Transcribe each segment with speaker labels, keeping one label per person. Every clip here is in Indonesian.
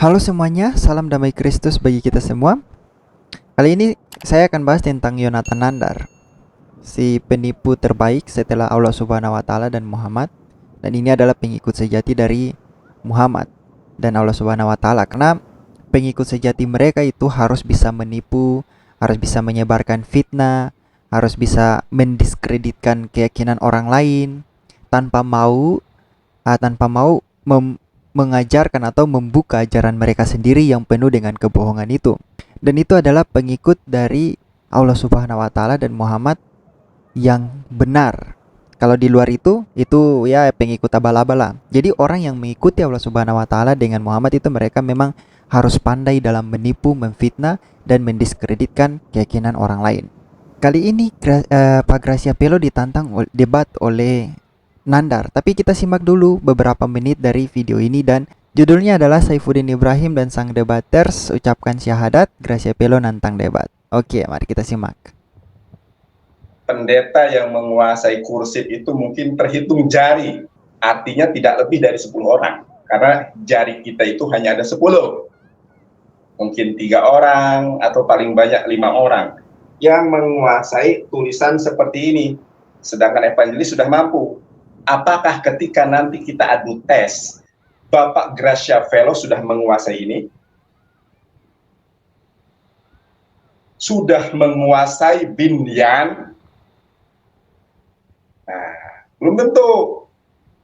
Speaker 1: Halo semuanya, salam damai Kristus bagi kita semua. Kali ini saya akan bahas tentang Yonatan Nandar, si penipu terbaik setelah Allah Subhanahu wa taala dan Muhammad. Dan ini adalah pengikut sejati dari Muhammad dan Allah Subhanahu wa taala. Karena pengikut sejati mereka itu harus bisa menipu, harus bisa menyebarkan fitnah, harus bisa mendiskreditkan keyakinan orang lain tanpa mau mengajarkan atau membuka ajaran mereka sendiri yang penuh dengan kebohongan itu. Dan itu adalah pengikut dari Allah Subhanahu wa taala dan Muhammad yang benar. Kalau di luar itu ya pengikut abal-abal. Jadi orang yang mengikuti Allah Subhanahu wa taala dengan Muhammad itu mereka memang harus pandai dalam menipu, memfitnah dan mendiskreditkan keyakinan orang lain. Kali ini Pak Gracia Pelo ditantang debat oleh Nandar. Tapi kita simak dulu beberapa menit dari video ini dan judulnya adalah Saifuddin Ibrahim dan sang debaters ucapkan syahadat, Gracia Pelo nantang debat. Oke, mari kita simak.
Speaker 2: Pendeta yang menguasai kursi itu mungkin terhitung jari, artinya tidak lebih dari 10 orang, karena jari kita itu hanya ada 10. Mungkin 3 orang atau paling banyak 5 orang yang menguasai tulisan seperti ini, sedangkan evangelis sudah mampu. Apakah ketika nanti kita adu tes, Bapak Gracia Pelo sudah menguasai ini? Sudah menguasai Binyan? Nah, belum tentu.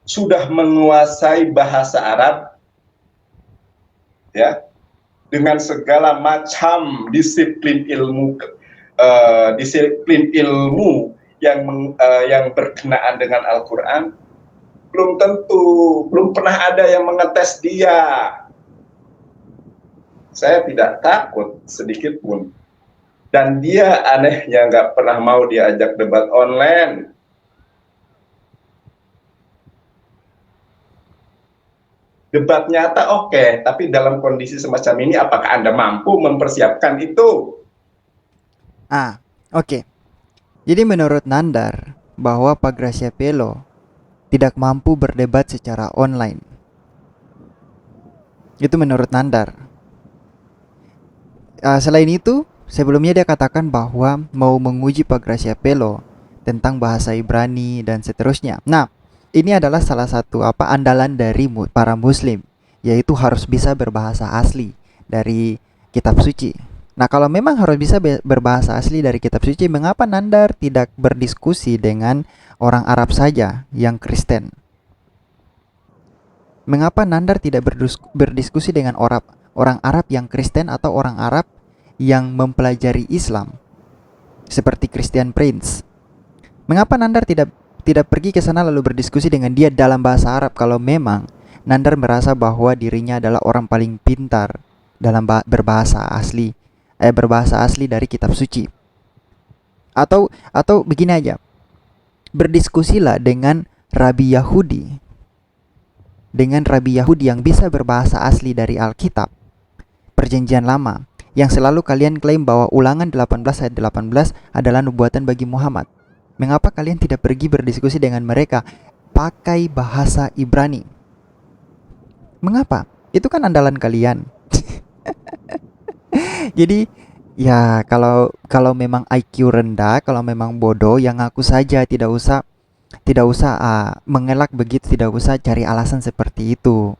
Speaker 2: Sudah menguasai bahasa Arab, ya, dengan segala macam disiplin ilmu yang berkenaan dengan Al-Quran, belum tentu, belum pernah ada yang mengetes dia. Saya tidak takut sedikit pun. Dan dia anehnya nggak pernah mau diajak debat online. Debat nyata oke, tapi dalam kondisi semacam ini apakah Anda mampu mempersiapkan itu?
Speaker 1: Oke. Jadi menurut Nandar bahwa Pak Gracia Pelo tidak mampu berdebat secara online. Itu menurut Nandar. Selain itu, sebelumnya dia katakan bahwa mau menguji Pak Gracia Pelo tentang bahasa Ibrani dan seterusnya. Nah, ini adalah salah satu andalan dari para muslim, yaitu harus bisa berbahasa asli dari kitab suci. Nah, kalau memang harus bisa berbahasa asli dari kitab suci, mengapa Nandar tidak berdiskusi dengan orang Arab saja yang Kristen? Mengapa Nandar tidak berdiskusi dengan orang Arab yang Kristen atau orang Arab yang mempelajari Islam seperti Christian Prince? Mengapa Nandar tidak pergi ke sana lalu berdiskusi dengan dia dalam bahasa Arab kalau memang Nandar merasa bahwa dirinya adalah orang paling pintar dalam berbahasa asli dari kitab suci? Atau begini aja. Berdiskusilah dengan Rabi Yahudi. Dengan Rabi Yahudi yang bisa berbahasa asli dari Alkitab, Perjanjian Lama, yang selalu kalian klaim bahwa Ulangan 18 ayat 18 adalah nubuatan bagi Muhammad. Mengapa kalian tidak pergi berdiskusi dengan mereka pakai bahasa Ibrani? Mengapa? Itu kan andalan kalian. Jadi ya kalau memang IQ rendah, kalau memang bodoh, yang ngaku saja, tidak usah mengelak begitu, tidak usah cari alasan seperti itu.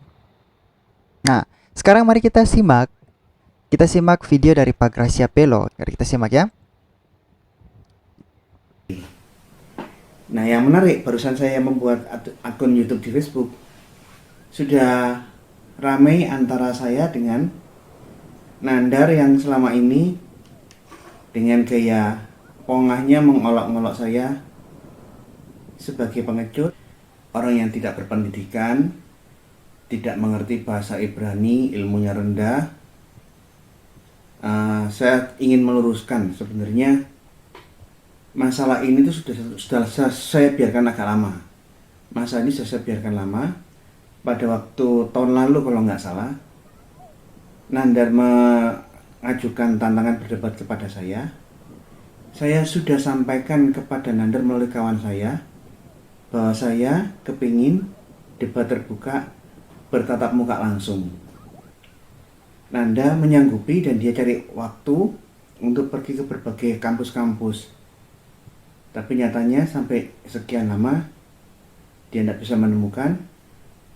Speaker 1: Nah, sekarang mari kita simak video dari Pak Gracia Pelo. Mari kita simak ya.
Speaker 3: Nah, yang menarik, barusan saya membuat akun YouTube di Facebook. Sudah ramai antara saya dengan Nandar yang selama ini dengan gaya pongahnya mengolok-olok saya sebagai pengecut, orang yang tidak berpendidikan, tidak mengerti bahasa Ibrani, ilmunya rendah. Saya ingin meluruskan, sebenarnya masalah ini tuh sudah saya biarkan agak lama. Masalah ini sudah saya biarkan lama. Pada waktu tahun lalu kalau nggak salah, Nandar mengajukan tantangan berdebat kepada saya. Saya sudah sampaikan kepada Nandar melalui kawan saya bahwa saya kepingin debat terbuka bertatap muka langsung. Nanda menyanggupi dan dia cari waktu untuk pergi ke berbagai kampus-kampus. Tapi nyatanya sampai sekian lama dia tidak bisa menemukan.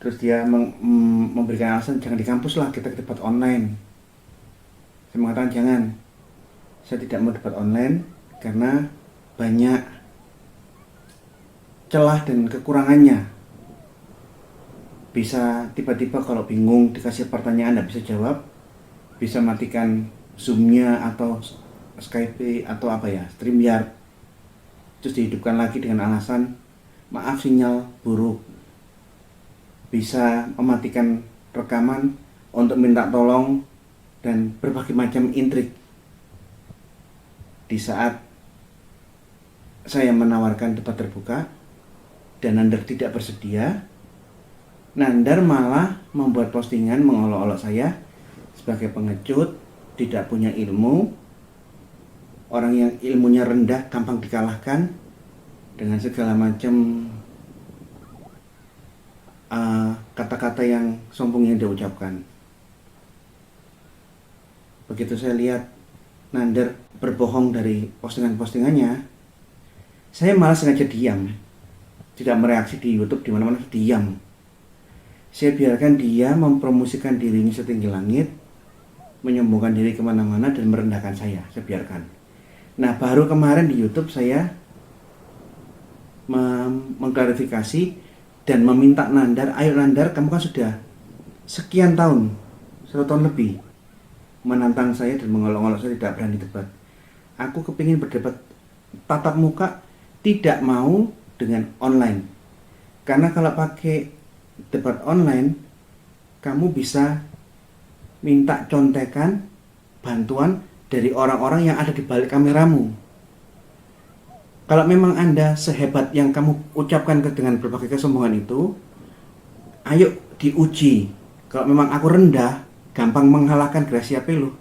Speaker 3: Terus dia memberikan alasan jangan di kampus lah, kita ke debat online. Saya mengatakan jangan, saya tidak mau debat online karena banyak celah dan kekurangannya. Bisa tiba-tiba kalau bingung dikasih pertanyaan tidak bisa jawab, bisa matikan Zoom-nya atau Skype atau StreamYard, terus dihidupkan lagi dengan alasan maaf sinyal buruk. Bisa mematikan rekaman untuk minta tolong dan berbagai macam intrik. Di saat saya menawarkan debat terbuka dan Nandar tidak bersedia, Nandar malah membuat postingan mengolok-olok saya sebagai pengecut, tidak punya ilmu, orang yang ilmunya rendah, gampang dikalahkan dengan segala macam kata-kata yang sombong yang dia ucapkan. Begitu saya lihat Nandar berbohong dari postingan-postingannya, saya malah sengaja diam, tidak mereaksi di YouTube, di mana-mana diam. Saya biarkan dia mempromosikan dirinya setinggi langit, menyombongkan diri kemana-mana dan merendahkan saya biarkan. Nah, baru kemarin di YouTube saya mengklarifikasi dan meminta Nandar, ayo Nandar, kamu kan sudah sekian tahun, 1 tahun lebih menantang saya dan mengolok-olok saya tidak berani debat. Aku kepingin berdebat tatap muka, tidak mau dengan online. Karena kalau pakai debat online, kamu bisa minta contekan, bantuan dari orang-orang yang ada di balik kameramu. Kalau memang Anda sehebat yang kamu ucapkan dengan berbagai kesombongan itu, ayo diuji. Kalau memang aku rendah, gampang mengalahkan Gracia Pelo,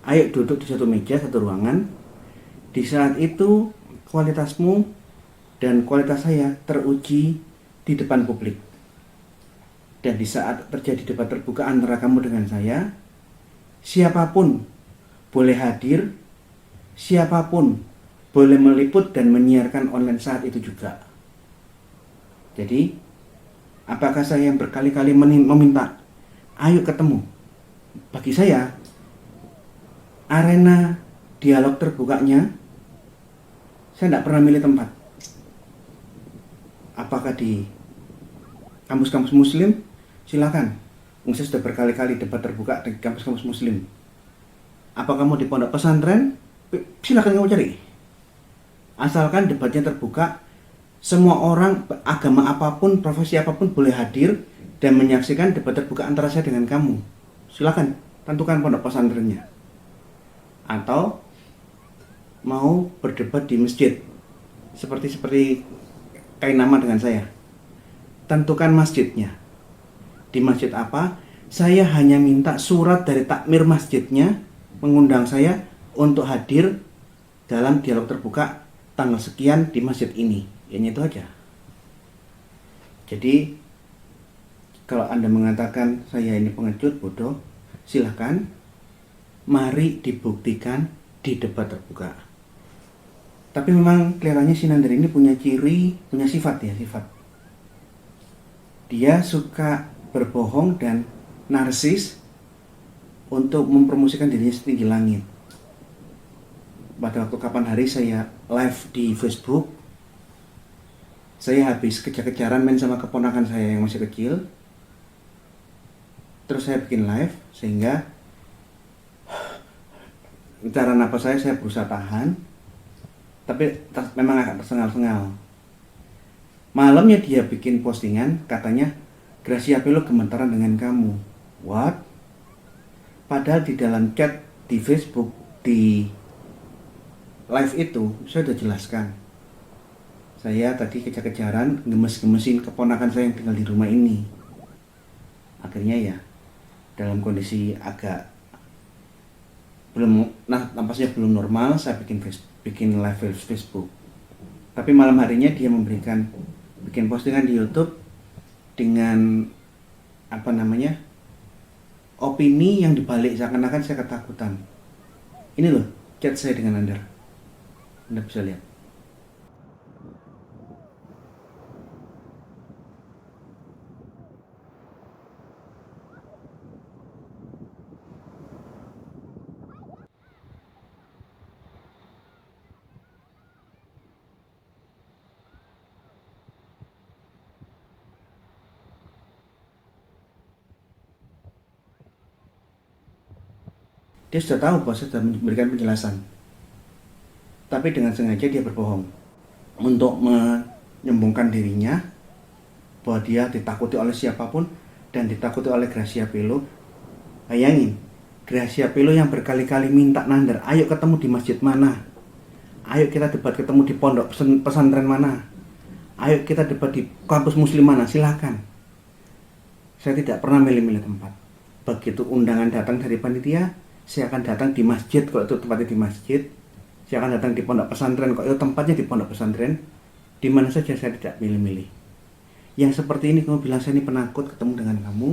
Speaker 3: ayo duduk di satu meja, satu ruangan. Di saat itu kualitasmu dan kualitas saya teruji di depan publik. Dan di saat terjadi debat terbuka antara kamu dengan saya, siapapun boleh hadir, siapapun boleh meliput dan menyiarkan online saat itu juga. Jadi, apakah saya yang berkali-kali meminta, ayo ketemu? Bagi saya, arena dialog terbukanya, saya tidak pernah milih tempat. Apakah di kampus-kampus muslim? Silakan. Saya sudah berkali-kali debat terbuka di kampus-kampus muslim. Apa kamu di pondok pesantren? Silakan kamu cari. Asalkan debatnya terbuka, semua orang agama apapun, profesi apapun boleh hadir dan menyaksikan debat terbuka antara saya dengan kamu. Silakan tentukan pondok pesantrennya. Atau mau berdebat di masjid, seperti kain nama dengan saya. Tentukan masjidnya. Di masjid apa? Saya hanya minta surat dari takmir masjidnya mengundang saya untuk hadir dalam dialog terbuka tanggal sekian di masjid ini. Hanya itu aja. Jadi kalau Anda mengatakan saya ini pengecut, bodoh, silahkan. Mari dibuktikan di debat terbuka. Tapi memang kelihatannya si Nandar ini punya ciri, punya sifat. Dia suka berbohong dan narsis untuk mempromosikan dirinya setinggi langit. Pada waktu kapan hari saya live di Facebook, saya habis kejar-kejaran main sama keponakan saya yang masih kecil. Terus saya bikin live, sehingga cara napas saya berusaha tahan, tapi memang agak tersengal-sengal. Malamnya dia bikin postingan, katanya Gracia Pelo gemetaran dengan kamu. What? Padahal di dalam chat di Facebook, di live itu saya sudah jelaskan. Saya tadi kejar-kejaran gemes-gemesin keponakan saya yang tinggal di rumah ini. Akhirnya ya dalam kondisi agak nampaknya belum normal, saya bikin live Facebook. Tapi malam harinya dia bikin postingan di YouTube dengan opini yang dibalik seakan-akan saya ketakutan. Ini loh chat saya dengan Anda bisa lihat. Dia sudah tahu bahwa saya sudah memberikan penjelasan, tapi dengan sengaja dia berbohong untuk menyembungkan dirinya bahwa dia ditakuti oleh siapapun dan ditakuti oleh Gracia Pelo. Bayangin, Gracia Pelo yang berkali-kali minta Nandar, ayo ketemu di masjid mana, ayo kita debat ketemu di pondok pesantren mana, ayo kita debat di kampus muslim mana, silakan. Saya tidak pernah milih-milih tempat. Begitu undangan datang dari panitia, saya akan datang di masjid kalau itu tempatnya di masjid. Saya akan datang di pondok pesantren kalau itu tempatnya di pondok pesantren. Di mana saja saya tidak milih-milih. Yang seperti ini kamu bilang saya ini penakut ketemu dengan kamu.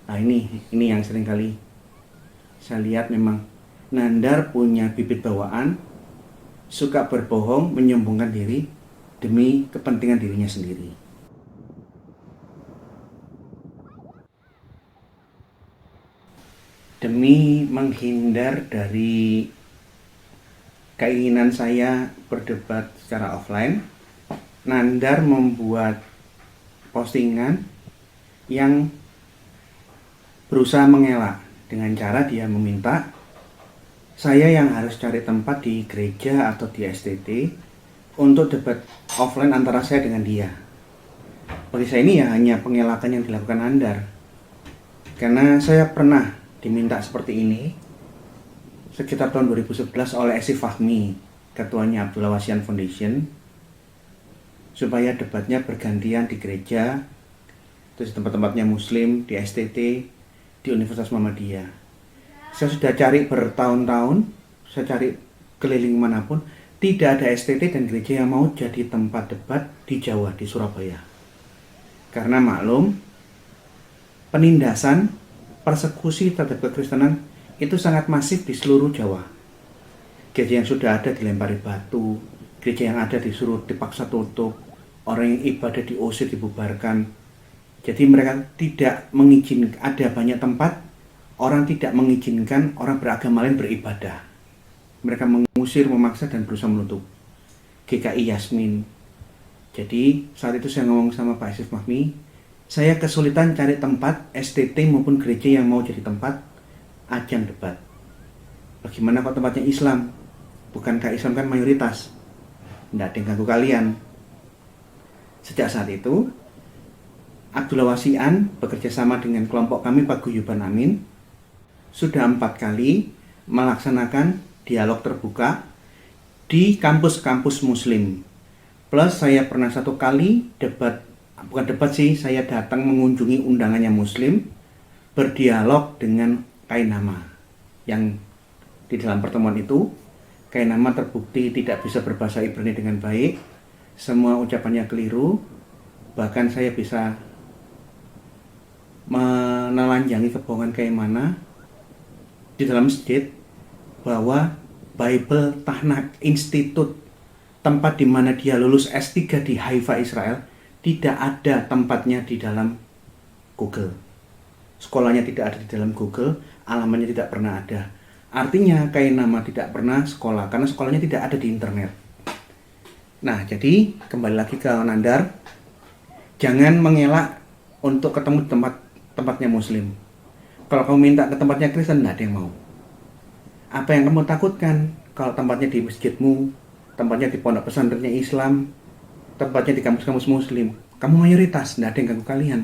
Speaker 3: Nah ini yang sering kali saya lihat memang Nandar punya bibit bawaan, suka berbohong, menyombongkan diri demi kepentingan dirinya sendiri. Demi menghindar dari keinginan saya berdebat secara offline, Nandar membuat postingan yang berusaha mengelak dengan cara dia meminta saya yang harus cari tempat di gereja atau di STT untuk debat offline antara saya dengan dia. Bagi saya ini ya hanya pengelakan yang dilakukan Nandar, karena saya pernah diminta seperti ini sekitar tahun 2011 oleh Esi Fahmi, ketuanya Abdullah Wasian Foundation, supaya debatnya bergantian di gereja, terus tempat-tempatnya muslim, di STT, di Universitas Muhammadiyah. Saya sudah cari bertahun-tahun, saya cari keliling manapun, tidak ada STT dan gereja yang mau jadi tempat debat di Jawa, di Surabaya. Karena maklum, penindasan, persekusi terhadap kekristenan itu sangat masif di seluruh Jawa. Gereja yang sudah ada dilempari batu, gereja yang ada disuruh dipaksa tutup, orang yang ibadah diusir, dibubarkan. Jadi mereka tidak mengizinkan, ada banyak tempat orang tidak mengizinkan orang beragama lain beribadah. Mereka mengusir, memaksa dan berusaha menutup. GKI Yasmin. Jadi saat itu saya ngomong sama Pak Asif Mahmi, saya kesulitan cari tempat STT maupun gereja yang mau jadi tempat ajang debat. Bagaimana kalau tempatnya Islam? Bukankah Islam kan mayoritas? Tidak ada yang ganggu kalian. Sejak saat itu, Abdullah Wasian bekerja sama dengan kelompok kami Paguyuban Amin sudah 4 kali melaksanakan dialog terbuka di kampus-kampus muslim. Plus saya pernah 1 kali debat, bukan debat sih, saya datang mengunjungi undangannya muslim, berdialog dengan Kainama, yang di dalam pertemuan itu Kainama terbukti tidak bisa berbahasa Ibrani dengan baik, semua ucapannya keliru, bahkan saya bisa menelanjangi kebohongan Kainama di dalam masjid bahwa Bible Tahnak Institute, tempat di mana dia lulus S3 di Haifa, Israel, tidak ada tempatnya di dalam Google. Sekolahnya tidak ada di dalam Google, alamatnya tidak pernah ada. Artinya Kainama tidak pernah sekolah karena sekolahnya tidak ada di internet. Nah, jadi kembali lagi ke Nandar, jangan mengelak untuk ketemu di tempatnya muslim. Kalau kamu minta ke tempatnya Kristen, tidak ada yang mau. Apa yang kamu takutkan kalau tempatnya di masjidmu, tempatnya di pondok pesantrennya Islam, tempatnya di kampus-kampus muslim, kamu mayoritas, tidak ada yang ganggu kalian.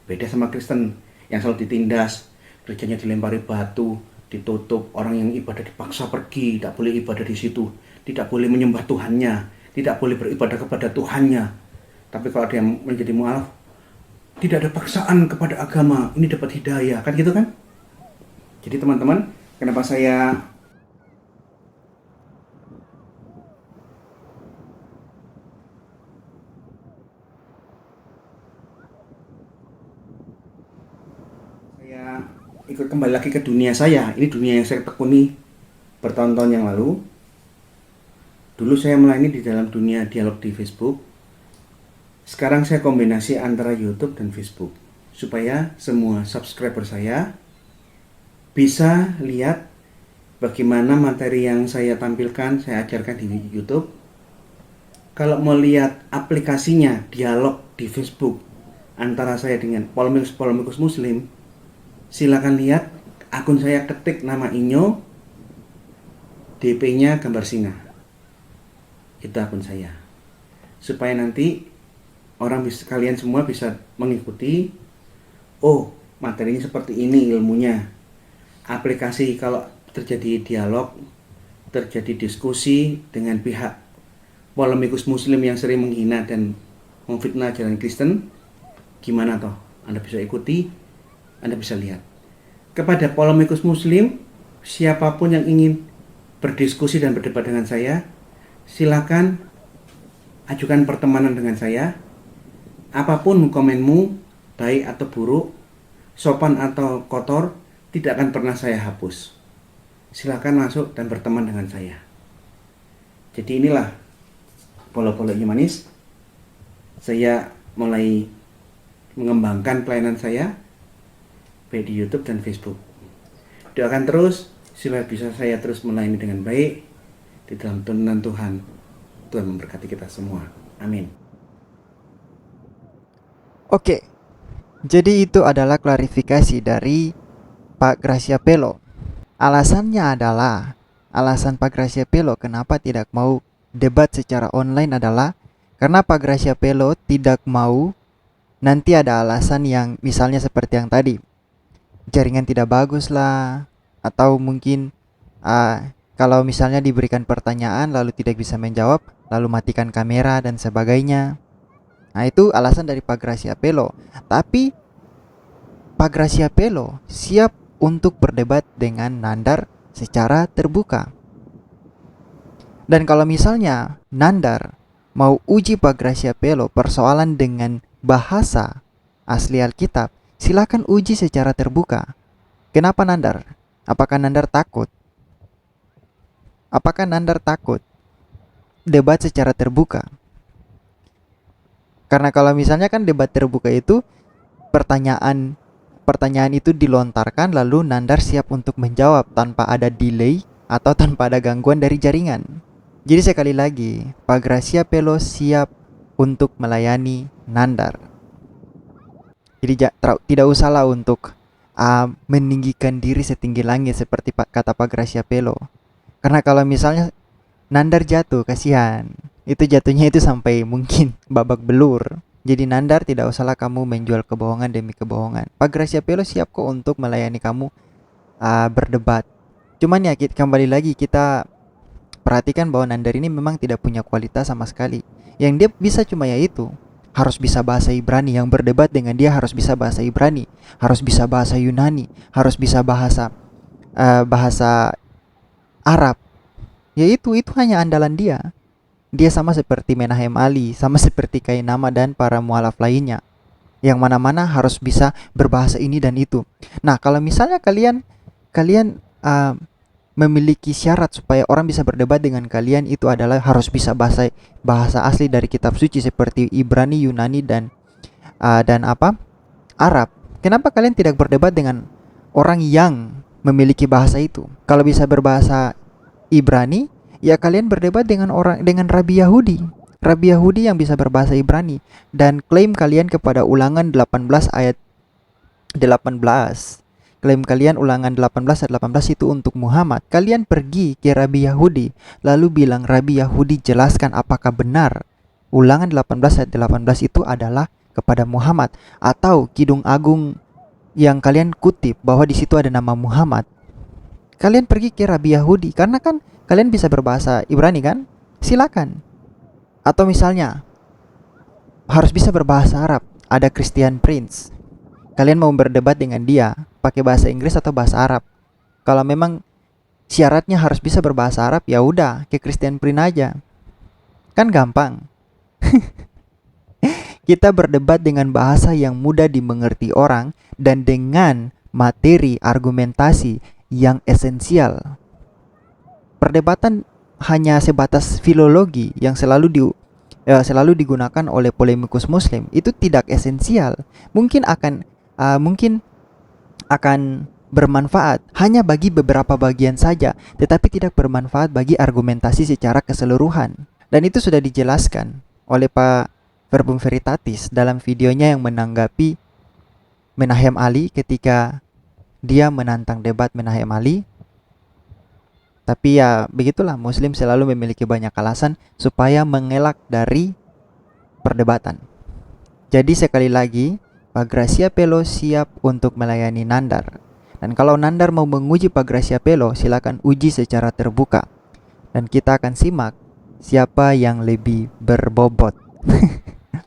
Speaker 3: Beda sama Kristen yang selalu ditindas, gerejanya dilempari batu, ditutup, orang yang ibadah dipaksa pergi, tidak boleh ibadah di situ, tidak boleh menyembah Tuhannya, tidak boleh beribadah kepada Tuhannya. Tapi kalau dia menjadi mualaf, tidak ada paksaan kepada agama, ini dapat hidayah, kan gitu kan? Jadi teman-teman, kenapa saya Ya, ikut kembali lagi ke dunia saya. Ini dunia yang saya tekuni bertahun-tahun yang lalu. Dulu saya melayani di dalam dunia dialog di Facebook. Sekarang saya kombinasi antara YouTube dan Facebook supaya semua subscriber saya bisa lihat bagaimana materi yang saya tampilkan, saya ajarkan di YouTube. Kalau mau lihat aplikasinya dialog di Facebook antara saya dengan polemikus Muslim, silakan lihat akun saya, ketik nama Inyo, DP-nya gambar singa. Itu akun saya. Supaya nanti kalian semua bisa mengikuti, oh materinya seperti ini ilmunya. Aplikasi kalau terjadi dialog, terjadi diskusi dengan pihak polemikus Muslim yang sering menghina dan memfitnah ajaran Kristen, gimana toh? Anda bisa ikuti, Anda bisa lihat. Kepada polemikus Muslim, siapapun yang ingin berdiskusi dan berdebat dengan saya, silakan ajukan pertemanan dengan saya. Apapun komenmu, baik atau buruk, sopan atau kotor, tidak akan pernah saya hapus. Silakan masuk dan berteman dengan saya. Jadi inilah Polo-Polo Manis. Saya mulai mengembangkan pelayanan saya baik di YouTube dan Facebook. Doakan terus supaya bisa saya terus melayani dengan baik di dalam tuntunan Tuhan. Tuhan memberkati kita semua. Amin.
Speaker 1: Oke, jadi itu adalah klarifikasi dari Pak Gracia Pelo. Alasan Pak Gracia Pelo kenapa tidak mau debat secara online adalah karena Pak Gracia Pelo tidak mau nanti ada alasan yang misalnya seperti yang tadi, jaringan tidak bagus lah, atau mungkin kalau misalnya diberikan pertanyaan lalu tidak bisa menjawab, lalu matikan kamera dan sebagainya. Nah, itu alasan dari Pak Gracia Pelo. Tapi Pak Gracia Pelo siap untuk berdebat dengan Nandar secara terbuka. Dan kalau misalnya Nandar mau uji Pak Gracia Pelo persoalan dengan bahasa asli Alkitab, silakan uji secara terbuka. Kenapa Nandar? Apakah Nandar takut? Apakah Nandar takut debat secara terbuka? Karena kalau misalnya kan debat terbuka itu pertanyaan itu dilontarkan lalu Nandar siap untuk menjawab tanpa ada delay atau tanpa ada gangguan dari jaringan. Jadi sekali lagi, Pak Gracia Pelo siap untuk melayani Nandar. Jadi tidak usahlah untuk meninggikan diri setinggi langit seperti kata Pak Gracia Pelo. Karena kalau misalnya Nandar jatuh, kasihan. Itu jatuhnya itu sampai mungkin babak belur. Jadi Nandar, tidak usahlah kamu menjual kebohongan demi kebohongan. Pak Gracia Pelo siap kok untuk melayani kamu berdebat. Cuman ya kembali lagi kita perhatikan bahwa Nandar ini memang tidak punya kualitas sama sekali. Yang dia bisa cuma yaitu harus bisa bahasa Ibrani. Yang berdebat dengan dia harus bisa bahasa Ibrani, harus bisa bahasa Yunani, harus bisa bahasa Arab. Yaitu hanya andalan dia. Dia sama seperti Menahem Ali, sama seperti Kainama dan para mualaf lainnya, yang mana-mana harus bisa berbahasa ini dan itu. Nah, kalau misalnya kalian memiliki syarat supaya orang bisa berdebat dengan kalian, itu adalah harus bisa bahasa asli dari kitab suci seperti Ibrani, Yunani dan Arab. Kenapa kalian tidak berdebat dengan orang yang memiliki bahasa itu? Kalau bisa berbahasa Ibrani, ya kalian berdebat dengan Rabi Yahudi yang bisa berbahasa Ibrani, dan klaim kalian kepada Ulangan 18 ayat 18. Klaim kalian Ulangan 18 ayat 18 itu untuk Muhammad. Kalian pergi ke Rabi Yahudi lalu bilang, Rabi Yahudi jelaskan apakah benar Ulangan 18 ayat 18 itu adalah kepada Muhammad, atau Kidung Agung yang kalian kutip bahwa di situ ada nama Muhammad. Kalian pergi ke Rabi Yahudi karena kan kalian bisa berbahasa Ibrani kan? Silakan. Atau misalnya harus bisa berbahasa Arab. Ada Christian Prince. Kalian mau berdebat dengan dia pakai bahasa Inggris atau bahasa Arab? Kalau memang syaratnya harus bisa berbahasa Arab, ya udah ke Christian Prince aja. Kan gampang. Kita berdebat dengan bahasa yang mudah dimengerti orang dan dengan materi, argumentasi yang esensial. Perdebatan hanya sebatas filologi yang selalu digunakan oleh polemikus Muslim itu tidak esensial. Mungkin akan bermanfaat hanya bagi beberapa bagian saja, tetapi tidak bermanfaat bagi argumentasi secara keseluruhan. Dan itu sudah dijelaskan oleh Pak Verbum Veritatis dalam videonya yang menanggapi Menahem Ali ketika dia menantang debat Menahem Ali. Tapi ya begitulah, Muslim selalu memiliki banyak alasan supaya mengelak dari perdebatan. Jadi sekali lagi, Pak Graciapello siap untuk melayani Nandar. Dan kalau Nandar mau menguji Pak Graciapello, silakan uji secara terbuka. Dan kita akan simak siapa yang lebih berbobot.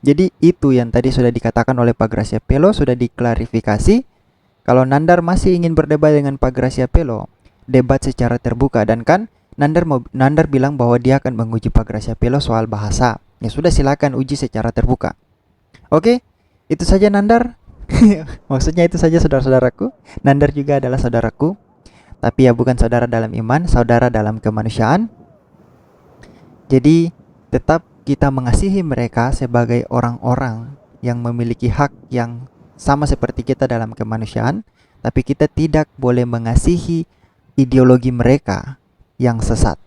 Speaker 1: Jadi itu yang tadi sudah dikatakan oleh Pak Graciapello, sudah diklarifikasi. Kalau Nandar masih ingin berdebat dengan Pak Graciapello, debat secara terbuka. Dan kan Nandar bilang bahwa dia akan menguji Pak Graciapello soal bahasa. Ya sudah, silakan uji secara terbuka. Oke, itu saja Nandar. Maksudnya itu saja saudara-saudaraku. Nandar juga adalah saudaraku, tapi ya bukan saudara dalam iman, saudara dalam kemanusiaan. Jadi tetap kita mengasihi mereka sebagai orang-orang yang memiliki hak yang sama seperti kita dalam kemanusiaan, tapi kita tidak boleh mengasihi ideologi mereka yang sesat.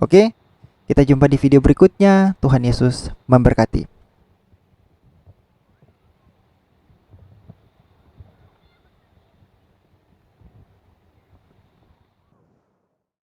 Speaker 1: Oke, kita jumpa di video berikutnya. Tuhan Yesus memberkati.